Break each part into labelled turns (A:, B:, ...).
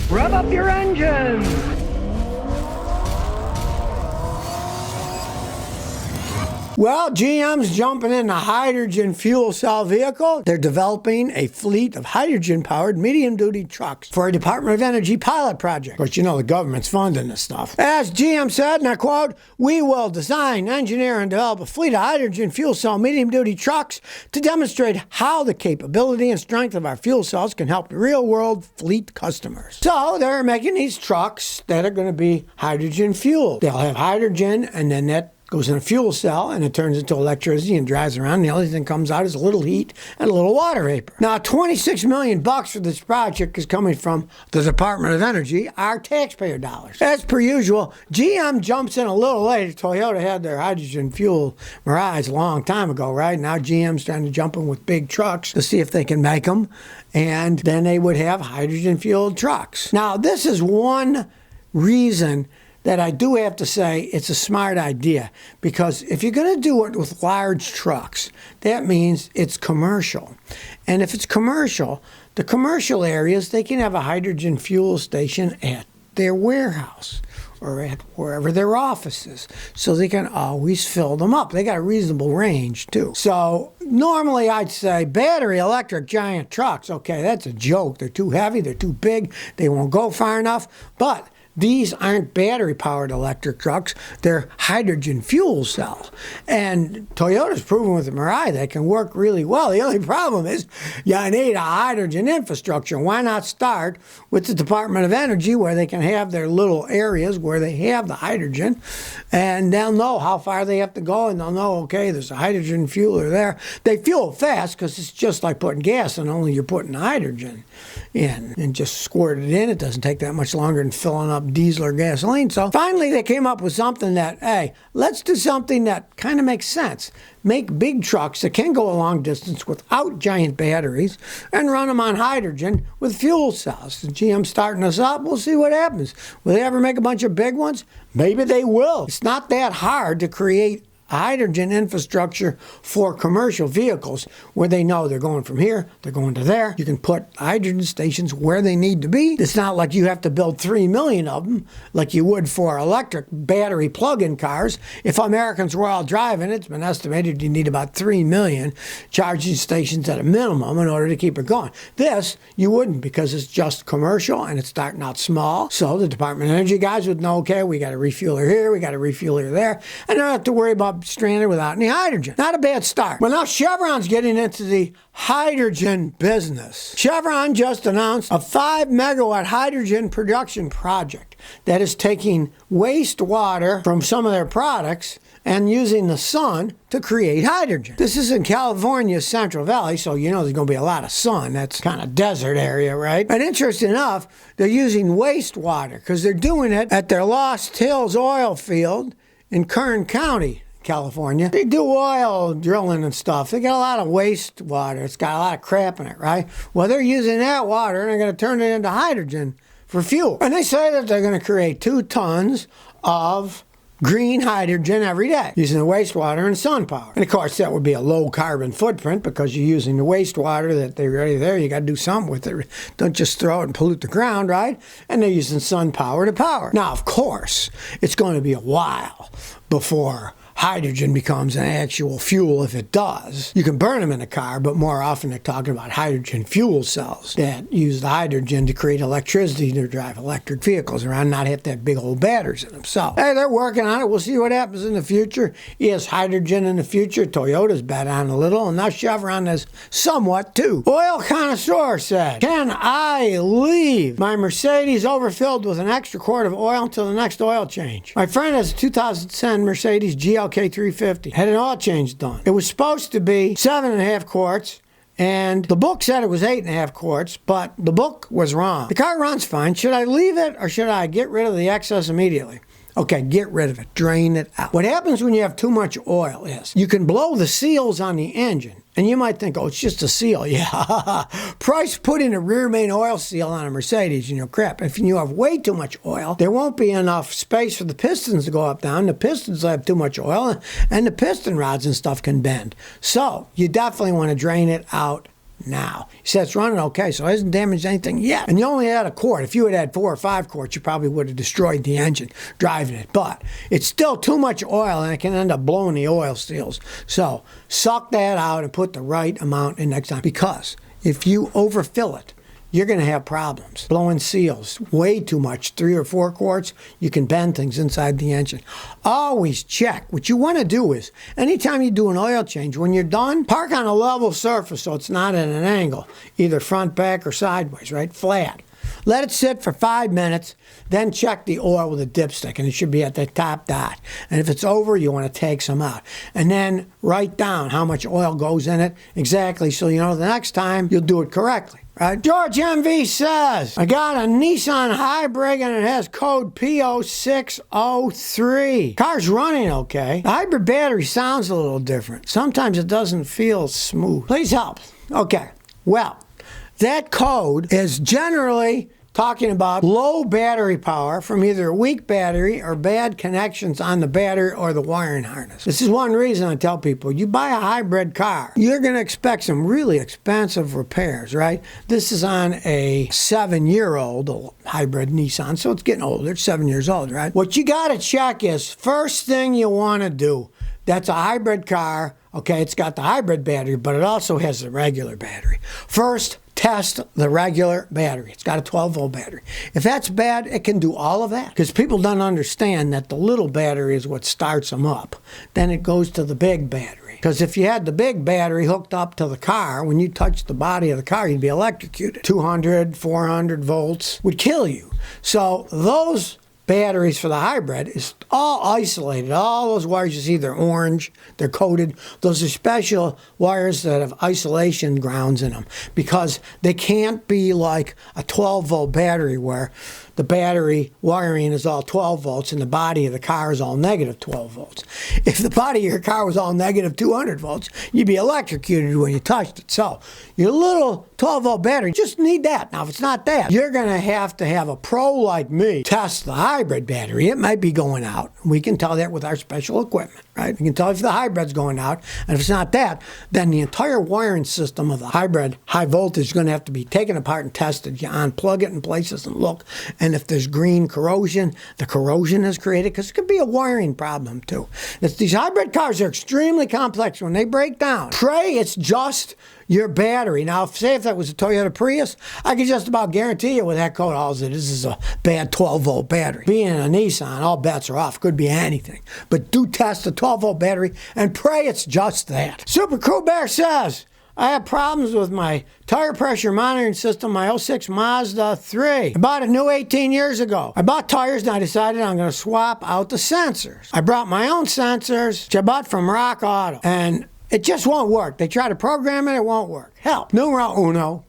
A: Rev up your engines!
B: Well, GM's jumping in the hydrogen fuel cell vehicle. They're developing a fleet of hydrogen-powered medium-duty trucks for a Department of Energy pilot project. Of course, you know the government's funding this stuff. As GM said, and I quote, "We will design, engineer, and develop a fleet of hydrogen fuel cell medium-duty trucks to demonstrate how the capability and strength of our fuel cells can help real-world fleet customers." So they're making these trucks that are going to be hydrogen fueled. They'll have hydrogen, and then that goes in a fuel cell, and it turns into electricity and drives around, and the only thing that comes out is a little heat and a little water vapor. Now, $26 million for this project is coming from the Department of Energy, our taxpayer dollars. As per usual, GM jumps in a little late. Toyota had their hydrogen fuel Mirais a long time ago, right? Now GM's trying to jump in with big trucks to see if they can make them, and then they would have hydrogen-fueled trucks. Now, this is one reason that I do have to say it's a smart idea, because if you're going to do it with large trucks, that means it's commercial. And if it's commercial, the commercial areas, they can have a hydrogen fuel station at their warehouse or at wherever their office is, so they can always fill them up. They got a reasonable range, too. So normally I'd say battery electric giant trucks, okay, that's a joke. They're too heavy, they're too big, they won't go far enough, but these aren't battery-powered electric trucks. They're hydrogen fuel cells. And Toyota's proven with the Mirai they can work really well. The only problem is you need a hydrogen infrastructure. Why not start with the Department of Energy, where they can have their little areas where they have the hydrogen, and they'll know how far they have to go, and they'll know, okay, there's a hydrogen fueler there. They fuel fast because it's just like putting gas in, only you're putting hydrogen in and just squirt it in. It doesn't take that much longer than filling up diesel or gasoline. So finally they came up with something that, hey, let's do something that kind of makes sense. Make big trucks that can go a long distance without giant batteries and run them on hydrogen with fuel cells. The GM's starting us up. We'll see what happens. Will they ever make a bunch of big ones? Maybe they will. It's not that hard to create hydrogen infrastructure for commercial vehicles where they know they're going from here, they're going to there. You can put hydrogen stations where they need to be. It's not like you have to build 3 million of them like you would for electric battery plug-in cars. If Americans were all driving, it's been estimated you need about 3 million charging stations at a minimum in order to keep it going. This, you wouldn't, because it's just commercial and it's starting out small. So the Department of Energy guys would know, okay, we got a refueler here, we got a refueler there, and they don't have to worry about stranded without any hydrogen. Not a bad start. Well, now Chevron's getting into the hydrogen business. Chevron just announced a 5 megawatt hydrogen production project that is taking wastewater from some of their products and using the sun to create hydrogen. This is in California's Central Valley, so you know there's going to be a lot of sun. That's kind of desert area, right? And interesting enough, they're using wastewater because they're doing it at their Lost Hills oil field in Kern County, California. They do oil drilling and stuff. They got a lot of wastewater. It's got a lot of crap in it, right? Well, they're using that water and they're going to turn it into hydrogen for fuel. And they say that they're going to create 2 tons of green hydrogen every day using the wastewater and sun power. And of course, that would be a low carbon footprint because you're using the wastewater that they're already there. You got to do something with it. Don't just throw it and pollute the ground, right? And they're using sun power to power. Now, of course, it's going to be a while before hydrogen becomes an actual fuel. If it does, you can burn them in a car, but more often they're talking about hydrogen fuel cells that use the hydrogen to create electricity to drive electric vehicles around, not have to have big old batteries in them. So, hey, they're working on it. We'll see what happens in the future. Is hydrogen in the future? Toyota's bet on a little, and now Chevron is somewhat too. Oil connoisseur said, can I leave my Mercedes overfilled with an extra quart of oil until the next oil change? My friend has a 2010 Mercedes GLK 350. Had an oil change done. It was supposed to be 7.5 quarts, and the book said it was 8.5 quarts, but the book was wrong. The car runs fine. Should I leave it or should I get rid of the excess immediately? Okay, get rid of it. Drain it out. What happens when you have too much oil is you can blow the seals on the engine. And you might think, oh, it's just a seal. Yeah. Price putting a rear main oil seal on a Mercedes, crap. If you have way too much oil, there won't be enough space for the pistons to go up, down. The pistons will have too much oil, and the piston rods and stuff can bend. So you definitely want to drain it out now. He said it's running okay, so it hasn't damaged anything yet. And you only had a quart. If you had 4 or 5 quarts, you probably would have destroyed the engine driving it. But it's still too much oil, and it can end up blowing the oil seals. So suck that out and put the right amount in next time. Because if you overfill it, you're going to have problems. Blowing seals, way too much, 3 or 4 quarts, you can bend things inside the engine. Always check. What you want to do is, anytime you do an oil change, when you're done, park on a level surface so it's not at an angle, either front, back, or sideways, right? Flat. Let it sit for 5 minutes, then check the oil with a dipstick, and it should be at the top dot. And if it's over, you want to take some out. And then write down how much oil goes in it exactly so you know the next time you'll do it correctly. Right? George MV says, I got a Nissan Hybrid and it has code P0603. Car's running okay. The hybrid battery sounds a little different. Sometimes it doesn't feel smooth. Please help. Okay, well, that code is generally talking about low battery power from either a weak battery or bad connections on the battery or the wiring harness. This is one reason I tell people, you buy a hybrid car, you're going to expect some really expensive repairs, right? This is on a 7-year-old hybrid Nissan, so it's getting older. It's 7 years old, right? What you got to check is, first thing you want to do, that's a hybrid car. Okay, it's got the hybrid battery, but it also has the regular battery. First, test the regular battery. It's got a 12-volt battery. If that's bad, it can do all of that. Because people don't understand that the little battery is what starts them up. Then it goes to the big battery. Because if you had the big battery hooked up to the car, when you touched the body of the car, you'd be electrocuted. 200, 400 volts would kill you. So those batteries for the hybrid is all isolated. All those wires you see, they're orange, they're coated. Those are special wires that have isolation grounds in them because they can't be like a 12-volt battery where the battery wiring is all 12 volts and the body of the car is all negative 12 volts. If the body of your car was all negative 200 volts, you'd be electrocuted when you touched it. So your little 12-volt battery, just need that. Now, if it's not that, you're going to have a pro like me test the hybrid battery. It might be going out. We can tell that with our special equipment, right? We can tell if the hybrid's going out. And if it's not that, then the entire wiring system of the hybrid high voltage is going to have to be taken apart and tested. You unplug it in places and look. And if there's green corrosion, the corrosion is created because it could be a wiring problem too. These hybrid cars are extremely complex. When they break down, pray it's just your battery. Now, say if that was a Toyota Prius, I can just about guarantee you with that code, all it is a bad 12-volt battery. Being a Nissan, all bets are off. Could be anything. But do test the 12-volt battery and pray it's just that. Super Cool Bear says, I have problems with my tire pressure monitoring system, my 06 Mazda 3. I bought it new 18 years ago. I bought tires and I decided I'm going to swap out the sensors. I brought my own sensors, which I bought from Rock Auto, and it just won't work. They try to program it, it won't work. Help. Numero uno,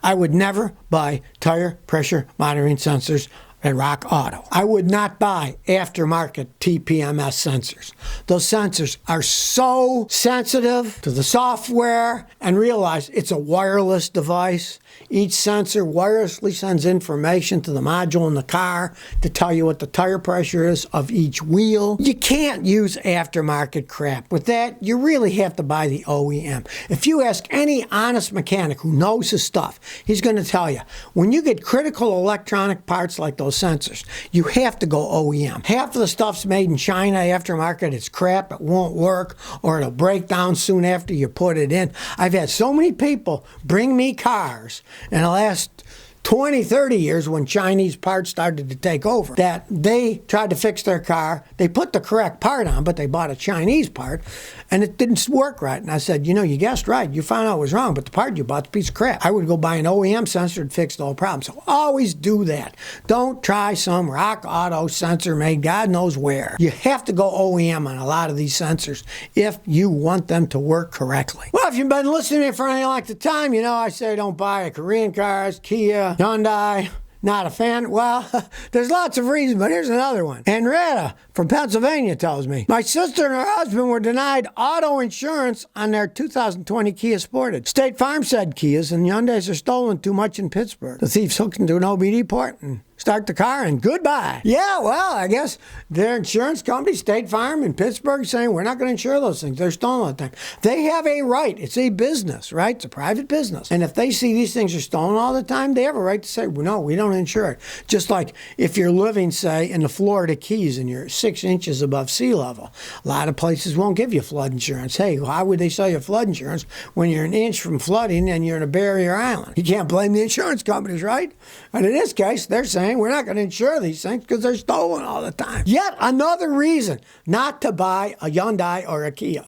B: I would never buy tire pressure monitoring sensors at Rock Auto. I would not buy aftermarket TPMS sensors. Those sensors are so sensitive to the software, and realize it's a wireless device. Each sensor wirelessly sends information to the module in the car to tell you what the tire pressure is of each wheel. You can't use aftermarket crap. With that, you really have to buy the OEM. If you ask any honest mechanic who knows his stuff, he's going to tell you, when you get critical electronic parts like those sensors, you have to go OEM. Half of the stuff's made in China aftermarket. It's crap. It won't work, or it'll break down soon after you put it in. I've had so many people bring me cars in the last 20, 30 years when Chinese parts started to take over, that they tried to fix their car. They put the correct part on, but they bought a Chinese part, and it didn't work right. And I said, you guessed right. You found out it was wrong, but the part you bought's a piece of crap. I would go buy an OEM sensor and fix the whole problem. So always do that. Don't try some Rock Auto sensor made God knows where. You have to go OEM on a lot of these sensors if you want them to work correctly. Well, if you've been listening to me for any length of time, I say don't buy Korean cars, Kia, Hyundai. Not a fan? Well, there's lots of reasons, but here's another one. Henrietta from Pennsylvania tells me, my sister and her husband were denied auto insurance on their 2020 Kia Sportage. State Farm said Kias and Hyundais are stolen too much in Pittsburgh. The thieves hooked into an OBD port and start the car, and goodbye. Yeah, well, I guess their insurance company, State Farm in Pittsburgh, saying we're not going to insure those things. They're stolen all the time. They have a right. It's a business, right? It's a private business. And if they see these things are stolen all the time, they have a right to say, well, no, we don't insure it. Just like if you're living, say, in the Florida Keys and you're 6 inches above sea level, a lot of places won't give you flood insurance. Hey, why would they sell you flood insurance when you're an inch from flooding and you're in a barrier island? You can't blame the insurance companies, right? And in this case, they're saying we're not going to insure these things because they're stolen all the time. Yet another reason not to buy a Hyundai or a Kia.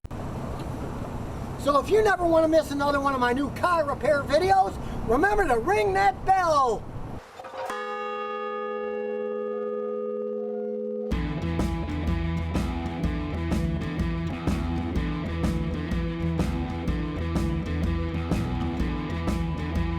B: So if you never want to miss another one of my new car repair videos, remember to ring that bell.